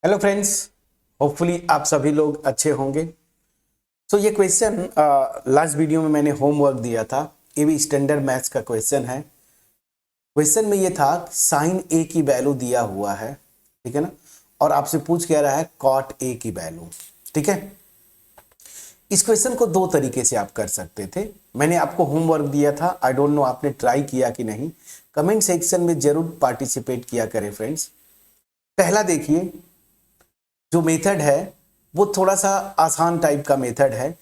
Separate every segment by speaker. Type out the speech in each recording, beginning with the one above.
Speaker 1: Hello friends, hopefully आप सभी लोग अच्छे होंगे। तो ये क्वेश्चन लास्ट वीडियो में मैंने होमवर्क दिया था। ये भी स्टैंडर्ड मैथ्स का क्वेश्चन है। क्वेश्चन में ये था साइन ए की वैल्यू दिया हुआ है, ठीक है ना, और आपसे पूछ कह रहा है कॉट ए की वैल्यू। ठीक है, इस क्वेश्चन को दो तरीके से आप कर सकते थे। मैंने आपको होमवर्क दिया था, आई डोंट नो आपने ट्राई किया कि नहीं। कमेंट सेक्शन में जरूर पार्टिसिपेट किया करें फ्रेंड्स। पहला देखिए, जो मेथड है वो थोड़ा सा आसान टाइप का मेथड है।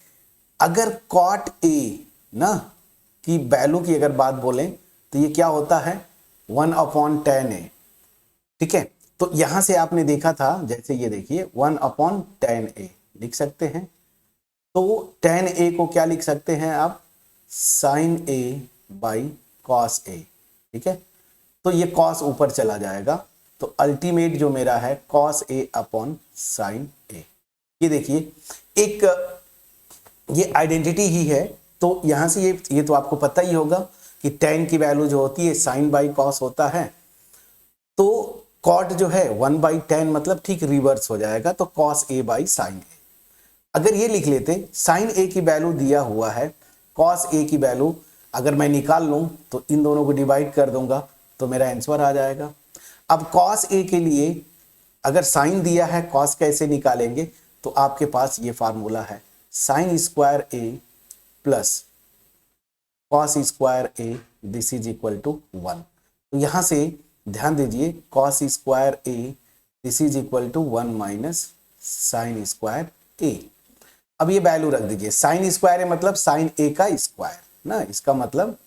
Speaker 1: अगर कॉट ए ना की वैल्यू की अगर बात बोलें तो ये क्या होता है 1/10 a। ठीक है, तो यहां से आपने देखा था, जैसे ये देखिए 1/10 a लिख सकते हैं। तो 10 a को क्या लिख सकते हैं आप, sign A by cos A. ठीक है, तो ये कॉस ऊपर चला जाएगा, तो अल्टीमेट जो मेरा है कॉस ए अपॉन साइन ए। ये देखिए, एक ये आइडेंटिटी ही है। तो यहां से ये तो आपको पता ही होगा कि tan की वैल्यू जो होती है साइन बाई कॉस होता है। तो कॉट जो है 1/10 मतलब ठीक रिवर्स हो जाएगा, तो कॉस ए बाई साइन ए। अगर ये लिख लेते साइन ए की वैल्यू दिया हुआ है, कॉस ए की वैल्यू अगर मैं निकाल लूं तो इन दोनों को डिवाइड कर दूंगा तो मेरा आंसर आ जाएगा। अब कॉस ए के लिए अगर साइन दिया है, कॉस कैसे निकालेंगे, तो आपके पास ये फार्मूला है sine square A plus cos square A, this is equal to 1। तो यहां से ध्यान दीजिए, cos square A this is equal to 1 minus sine square A. अब ये वैल्यू रख दीजिए, साइन स्क्वायर है मतलब साइन ए का स्क्वायर ना, इसका मतलब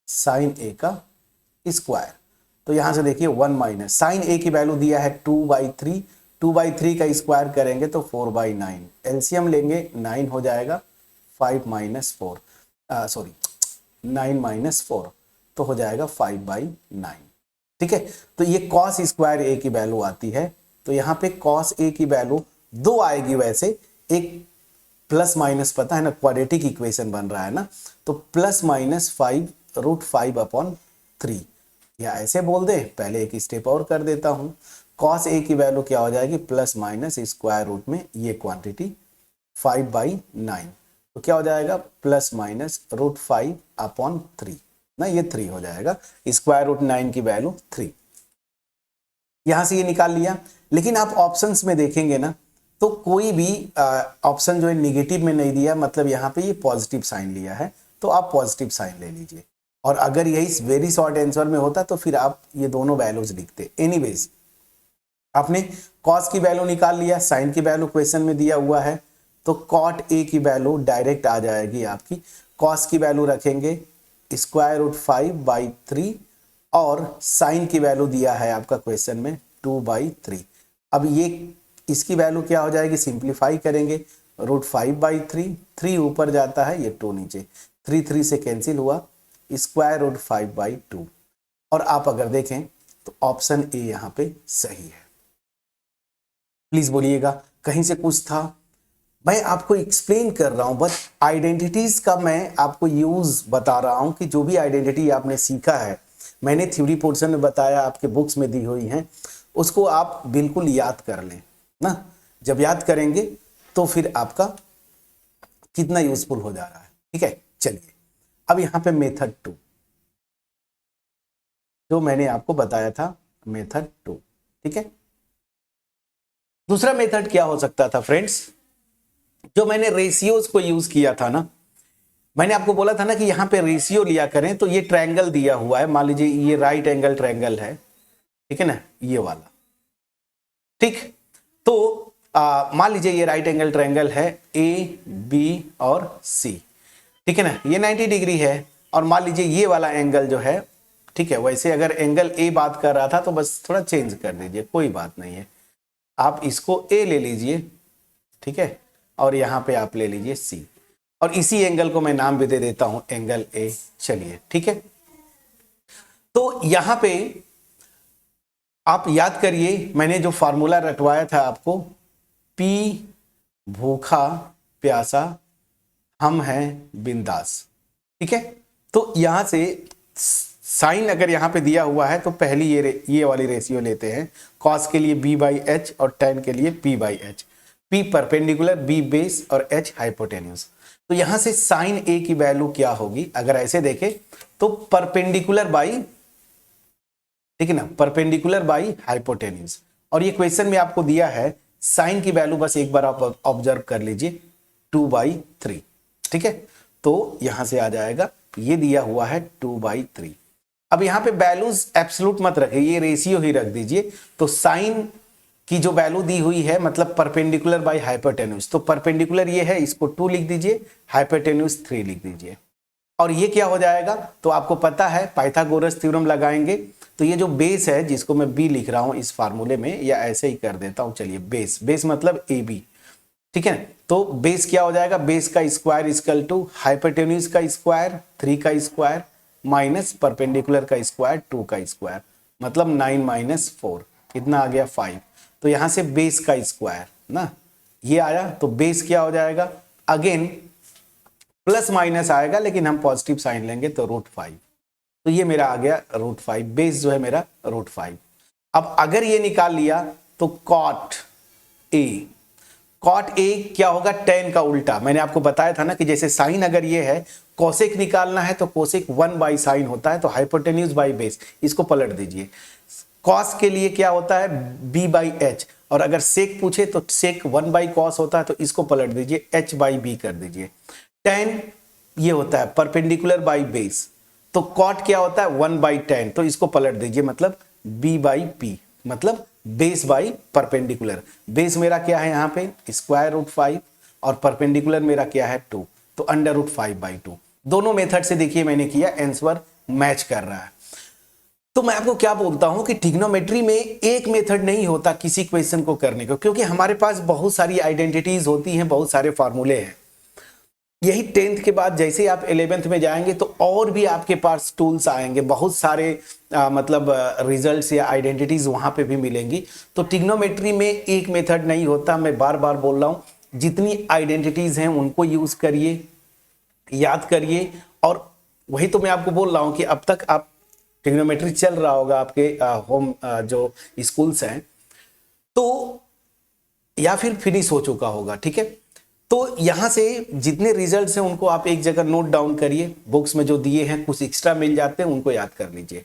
Speaker 1: साइन ए का स्क्वायर। तो यहां से देखिए 1 माइनस साइन ए की वैल्यू दिया है 2/3, 2/3 का स्क्वायर करेंगे तो 4/9, एलसीएम लेंगे 9 हो जाएगा, 5 माइनस 4 सॉरी 9 माइनस 4 तो हो जाएगा 5/9। ठीक है, तो ये कॉस स्क्वायर ए की वैल्यू आती है। तो यहाँ पे कॉस ए की वैल्यू दो आएगी, वैसे एक प्लस माइनस पता है ना, क्वाड्रेटिक इक्वेशन बन रहा है ना, तो प्लस माइनस 5√5/3, या ऐसे बोल दे, पहले एक स्टेप और कर देता हूं। कॉस ए की वैल्यू क्या हो जाएगी, प्लस माइनस स्क्वायर रूट में ये क्वांटिटी 5/9, तो क्या हो जाएगा प्लस माइनस √5/3 ना, ये 3 हो जाएगा, स्क्वायर रूट 9 की वैल्यू 3। यहां से ये निकाल लिया। लेकिन आप ऑप्शंस में देखेंगे ना, तो कोई भी ऑप्शन जो है निगेटिव में नहीं दिया, मतलब यहाँ पे ये पॉजिटिव साइन लिया है, तो आप पॉजिटिव साइन ले लीजिए। और अगर यही वेरी शॉर्ट आंसर में होता तो फिर आप ये दोनों वैल्यूज लिखते। एनीवेज, आपने कॉस की वैल्यू निकाल लिया, साइन की वैल्यू क्वेश्चन में दिया हुआ है, तो कॉट ए की वैल्यू डायरेक्ट आ जाएगी आपकी। कॉस की वैल्यू रखेंगे स्क्वायर रूट 5/3 और साइन की वैल्यू दिया है आपका क्वेश्चन में 2/3। अब ये इसकी वैल्यू क्या हो जाएगी, सिंप्लीफाई करेंगे, √5/3, 3 ऊपर जाता है, ये 2 नीचे, 3 से कैंसिल हुआ, स्क्वायर रूट 5/2। और आप अगर देखें तो ऑप्शन ए यहां पे सही है। प्लीज बोलिएगा कहीं से कुछ था, मैं आपको एक्सप्लेन कर रहा हूं, बस आइडेंटिटीज का मैं आपको यूज बता रहा हूं कि जो भी आइडेंटिटी आपने सीखा है, मैंने थ्योरी पोर्शन में बताया, आपके बुक्स में दी हुई हैं, उसको आप बिल्कुल याद कर लें ना। जब याद करेंगे तो फिर आपका कितना यूजफुल हो जा रहा है। ठीक है, चलिए अब यहां पे मेथड 2 जो मैंने आपको बताया था, मेथड 2। ठीक है, दूसरा मेथड क्या हो सकता था फ्रेंड्स, जो मैंने रेशियोज को यूज किया था ना, मैंने आपको बोला था ना कि यहां पे रेशियो लिया करें। तो ये ट्रायंगल दिया हुआ है, मान लीजिए ये राइट एंगल ट्रायंगल है, ठीक है ना, ये वाला। ठीक, तो मान लीजिए ये राइट एंगल ट्रायंगल है ए बी और सी, ठीक है ना, ये 90 डिग्री है। और मान लीजिए ये वाला एंगल जो है, ठीक है, वैसे अगर एंगल ए बात कर रहा था तो बस थोड़ा चेंज कर दीजिए, कोई बात नहीं है, आप इसको ए ले लीजिए, ठीक है, और यहां पे आप ले लीजिए सी, और इसी एंगल को मैं नाम भी दे देता हूं एंगल ए। चलिए ठीक है, तो यहां पे आप याद करिए, मैंने जो फार्मूला रटवाया था आपको, पी भूखा प्यासा हम हैं बिंदास। ठीक है, तो यहां से साइन अगर यहां पे दिया हुआ है तो पहली ये वाली रेशियो लेते हैं, कॉस के लिए b बाई एच और tan के लिए p by H. p perpendicular, b base और h हाइपोटेन्यूज। तो यहां से साइन a की वैल्यू क्या होगी, अगर ऐसे देखें तो परपेंडिकुलर बाई, ठीक है ना, परपेंडिकुलर बाई हाइपोटेन्यूज। और ये क्वेश्चन में आपको दिया है साइन की वैल्यू, बस एक बार आप ऑब्जर्व कर लीजिए 2/3, ठीक है। तो यहां से आ जाएगा, ये दिया हुआ है 2/3। अब यहां पे वैल्यूज एब्सोल्यूट मत रखिए, ये रेशियो ही रख दीजिए। तो साइन की जो वैल्यू दी हुई है मतलब परपेंडिकुलर बाई हाइपोटेन्यूज, तो परपेंडिकुलर ये है, इसको 2 लिख दीजिए, हाइपोटेन्यूज 3 लिख दीजिए। और ये क्या हो जाएगा, तो आपको पता है पाइथागोरस थ्योरम लगाएंगे। तो ये जो बेस है जिसको मैं बी लिख रहा हूं इस फार्मूले में, या ऐसे ही कर देता हूं, चलिए बेस, बेस मतलब ए बी, ठीक है। तो बेस क्या हो जाएगा, बेस का स्क्वायर इक्वल टू हाइपोटेन्यूज का स्क्वायर 3 का स्क्वायर माइनस परपेंडिकुलर का स्क्वायर 2 का स्क्वायर, मतलब 9 माइनस 4 कितना आ गया 5। तो यहां से बेस का स्क्वायर ना ये आया, तो बेस क्या हो जाएगा, अगेन प्लस माइनस आएगा लेकिन हम पॉजिटिव साइन लेंगे तो √5। तो ये मेरा आ गया √5, बेस जो है मेरा √5। अब अगर ये निकाल लिया तो कॉट ए, कॉट ए क्या होगा, tan का उल्टा। मैंने आपको बताया था ना कि जैसे साइन अगर ये है, कोसेक निकालना है तो कोसेक 1 बाई साइन होता है, तो हाइपोटेन्यूज बाई बेस, इसको पलट दीजिए। कॉस के लिए क्या होता है, b बाई एच, और अगर सेक पूछे तो सेक 1 बाई कॉस होता है, तो इसको पलट दीजिए, h बाई बी कर दीजिए। tan ये होता है परपेंडिकुलर बाई बेस, तो कॉट क्या होता है 1 बाई tan, तो इसको पलट दीजिए, मतलब b बाई पी, मतलब बेस बाई परपेंडिकुलर। बेस मेरा क्या है यहाँ पे √5 और परपेंडिकुलर मेरा क्या है 2, तो √5/2। दोनों मेथड से देखिए मैंने किया, आंसर मैच कर रहा है। तो मैं आपको क्या बोलता हूं कि ट्रिग्नोमेट्री में एक मेथड नहीं होता किसी क्वेश्चन को करने को, क्योंकि हमारे पास बहुत सारी आइडेंटिटीज होती हैं, बहुत सारे फार्मूले हैं। यही 10th के बाद जैसे आप 11th में जाएंगे तो और भी आपके पास टूल्स आएंगे, बहुत सारे मतलब रिजल्ट्स या आइडेंटिटीज वहां पे भी मिलेंगी। तो ट्रिग्नोमेट्री में एक मेथड नहीं होता, मैं बार बार बोल रहा हूं, जितनी आइडेंटिटीज हैं उनको यूज करिए, याद करिए। और वही तो मैं आपको बोल रहा हूं कि अब तक आप ट्रिग्नोमेट्री चल रहा होगा आपके होम जो स्कूल्स हैं, तो या फिर फिनिश हो चुका होगा, ठीक है। तो यहां से जितने रिजल्ट्स हैं उनको आप एक जगह नोट डाउन करिए, बुक्स में जो दिए हैं कुछ एक्स्ट्रा मिल जाते हैं उनको याद कर लीजिए।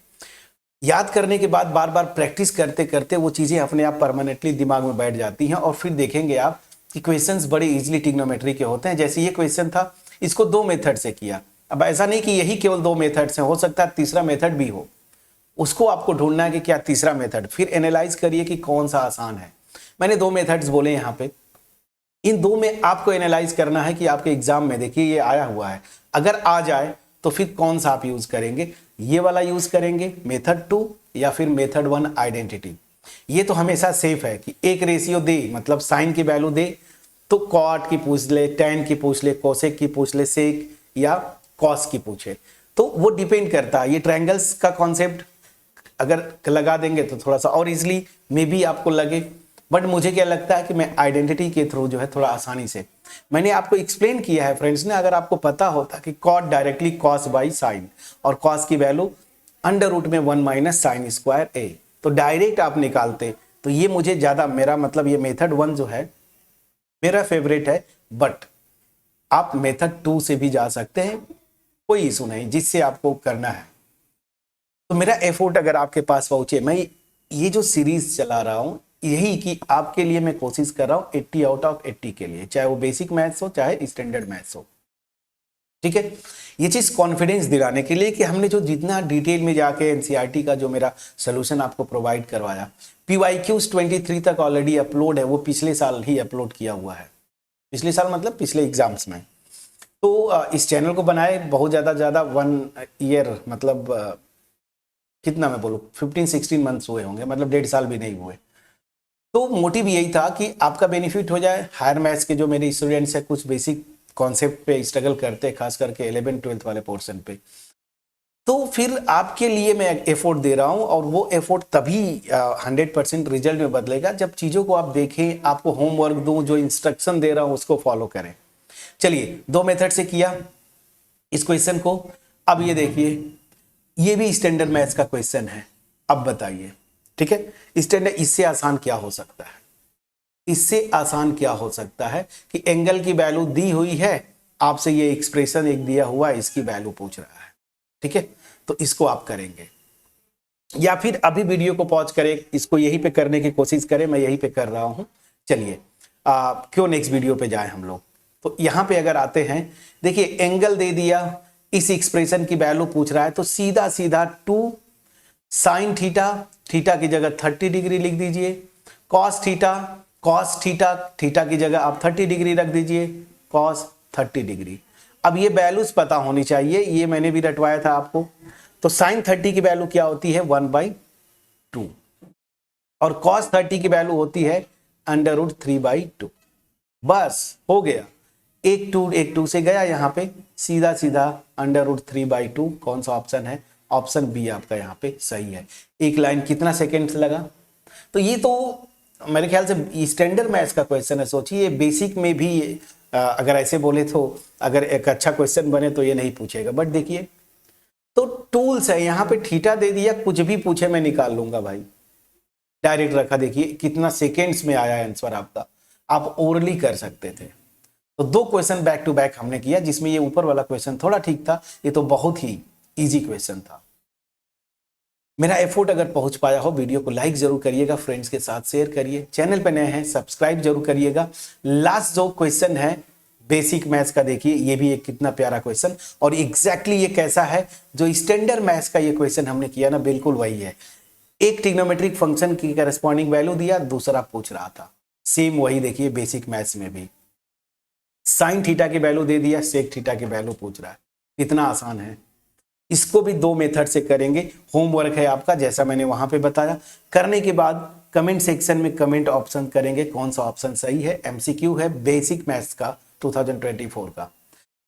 Speaker 1: याद करने के बाद बार बार प्रैक्टिस करते करते वो चीजें अपने आप परमानेंटली दिमाग में बैठ जाती हैं, और फिर देखेंगे आप कि क्वेश्चंस बड़े इजीली ट्रिग्नोमेट्री के होते हैं। जैसे ये क्वेश्चन था, इसको 2 मेथड से किया। अब ऐसा नहीं कि यही केवल 2 मेथड से, हो सकता है तीसरा मेथड भी हो, उसको आपको ढूंढना है कि क्या तीसरा मेथड, फिर एनालाइज करिए कि कौन सा आसान है। मैंने 2 मेथड्स बोले यहाँ पे, इन 2 में आपको एनालाइज करना है कि आपके एग्जाम में देखिए ये आया हुआ है, अगर आ जाए तो फिर कौन सा आप यूज करेंगे, ये वाला यूज करेंगे मेथड 2 या फिर मेथड 1 आइडेंटिटी। ये तो हमेशा सेफ है कि एक रेशियो दे, मतलब साइन की वैल्यू दे, तो कॉट की पूछ ले, tan की पूछ ले, कोसेक की पूछ ले, सेक या कॉस की पूछे, तो वो डिपेंड करता है। ये ट्रायंगल्स का कॉन्सेप्ट अगर लगा देंगे तो थोड़ा सा और इजीली मे बी आपको लगे, बट मुझे क्या लगता है कि मैं आइडेंटिटी के थ्रू जो है थोड़ा आसानी से मैंने आपको एक्सप्लेन किया है फ्रेंड्स ने। अगर आपको पता होता कि cot directly cos by sine, और कॉस की वैल्यू √ में 1 माइनस साइन स्क्वायर a, तो डायरेक्ट आप निकालते, तो ये मुझे ज्यादा, मेरा मतलब ये मेथड 1 जो है मेरा फेवरेट है, बट आप मेथड 2 से भी जा सकते हैं, कोई इशू नहीं, जिससे आपको करना है। तो मेरा एफर्ट अगर आपके पास पहुंचे, मैं ये जो सीरीज चला रहा हूं यही कि आपके लिए मैं कोशिश कर रहा हूं 80 आउट ऑफ 80 के लिए, चाहे वो बेसिक मैथ्स हो चाहे स्टैंडर्ड मैथ्स हो, ठीक है। ये चीज कॉन्फिडेंस दिलाने के लिए कि हमने जो जितना डिटेल में जाके एनसीईआरटी का जो मेरा सोल्यूशन आपको प्रोवाइड करवाया, PYQs 23 तक ऑलरेडी अपलोड है, वो पिछले साल ही अपलोड किया हुआ है, पिछले साल मतलब पिछले एग्जाम्स में। तो इस चैनल को बनाए बहुत ज़्यादा 1 ईयर, मतलब कितना मैं बोलूँ 15-16 मंथ्स हुए होंगे, मतलब 1.5 साल भी नहीं हुए। तो मोटिव यही था कि आपका बेनिफिट हो जाए। हायर मैथ्स के जो मेरे स्टूडेंट्स हैं कुछ बेसिक कॉन्सेप्ट पे स्ट्रगल करते हैं, खास करके 11th-12th वाले पोर्शन पे, तो फिर आपके लिए मैं एफर्ट दे रहा हूं, और वो एफर्ट तभी 100% रिजल्ट में बदलेगा जब चीज़ों को आप देखें, आपको होमवर्क दूं, जो इंस्ट्रक्शन दे रहा हूं उसको फॉलो करें। चलिए 2 मेथड से किया इस क्वेश्चन को। अब ये देखिए, ये भी स्टैंडर्ड मैथ्स का क्वेश्चन है। अब बताइए ठीक है। स्टैंडर्ड इससे आसान क्या हो सकता है, इससे आसान क्या हो सकता है कि एंगल की वैल्यू दी हुई है, आपसे ये एक्सप्रेशन एक दिया हुआ है, इसकी वैल्यू पूछ रहा है, ठीक है। तो इसको आप करेंगे, या फिर अभी वीडियो को पॉज करें, इसको यहीं पे करने की कोशिश करें, मैं यहीं पे कर रहा हूं। चलिए क्यों नेक्स्ट वीडियो पे जाए हम लोग। तो यहां पे अगर आते हैं, देखिए एंगल दे दिया, इस एक्सप्रेशन की वैल्यू पूछ रहा है, तो सीधा सीधा 2 साइन थीटा, थीटा की जगह 30 डिग्री लिख दीजिए, cos theta, cos theta, theta की जगह आप 30 डिग्री रख दीजिए, कॉस 30 डिग्री। अब ये वैल्यूज पता होनी चाहिए, ये मैंने भी रटवाया था आपको। तो साइन 30 की वैल्यू क्या होती है 1/2, और कॉस 30 की वैल्यू होती है √3/2। बस हो गया, एक टू से गया, यहां पे सीधा सीधा √3/2। कौन सा ऑप्शन है, ऑप्शन बी आपका यहां पे सही है। एक लाइन कितना सेकेंड से लगा। तो ये तो मेरे ख्याल से स्टैंडर्ड मैथ्स का क्वेश्चन है। सोचिए बेसिक में भी अगर ऐसे बोले तो अगर एक अच्छा क्वेश्चन बने तो ये नहीं पूछेगा, बट देखिए तो टूल्स है यहाँ पे, थीटा दे दिया, कुछ भी पूछे मैं निकाल लूंगा भाई, डायरेक्ट रखा। देखिए कितना सेकेंड्स में आया आंसर आपका, आप ओरली कर सकते थे। तो 2 क्वेश्चन बैक टू बैक हमने किया, जिसमें ये ऊपर वाला क्वेश्चन थोड़ा ठीक था, ये तो बहुत ही इजी क्वेश्चन था। मेरा एफर्ट अगर पहुंच पाया हो, वीडियो को लाइक जरूर करिएगा, फ्रेंड्स के साथ शेयर करिए, चैनल पर नए हैं सब्सक्राइब जरूर करिएगा। लास्ट जो क्वेश्चन है बेसिक मैथ्स का, देखिए ये भी एक कितना प्यारा क्वेश्चन, और एग्जैक्टली ये कैसा है जो स्टैंडर्ड मैथ्स का ये क्वेश्चन हमने किया ना, बिल्कुल वही है। एक ट्रिग्नोमेट्रिक फंक्शन की करस्पॉन्डिंग वैल्यू दिया, दूसरा पूछ रहा था, सेम वही देखिए बेसिक मैथ्स में भी साइन थीटा की वैल्यू दे दिया, सेक थीटा की वैल्यू पूछ रहा है। कितना आसान है। इसको भी 2 मेथड से करेंगे, होमवर्क है आपका जैसा मैंने वहां पे बताया। करने के बाद कमेंट सेक्शन में कमेंट ऑप्शन करेंगे कौन सा ऑप्शन सही है। एमसीक्यू है बेसिक मैथ्स का 2024 का,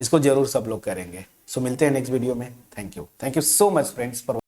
Speaker 1: इसको जरूर सब लोग करेंगे। सो मिलते हैं नेक्स्ट वीडियो में। Thank you so much friends for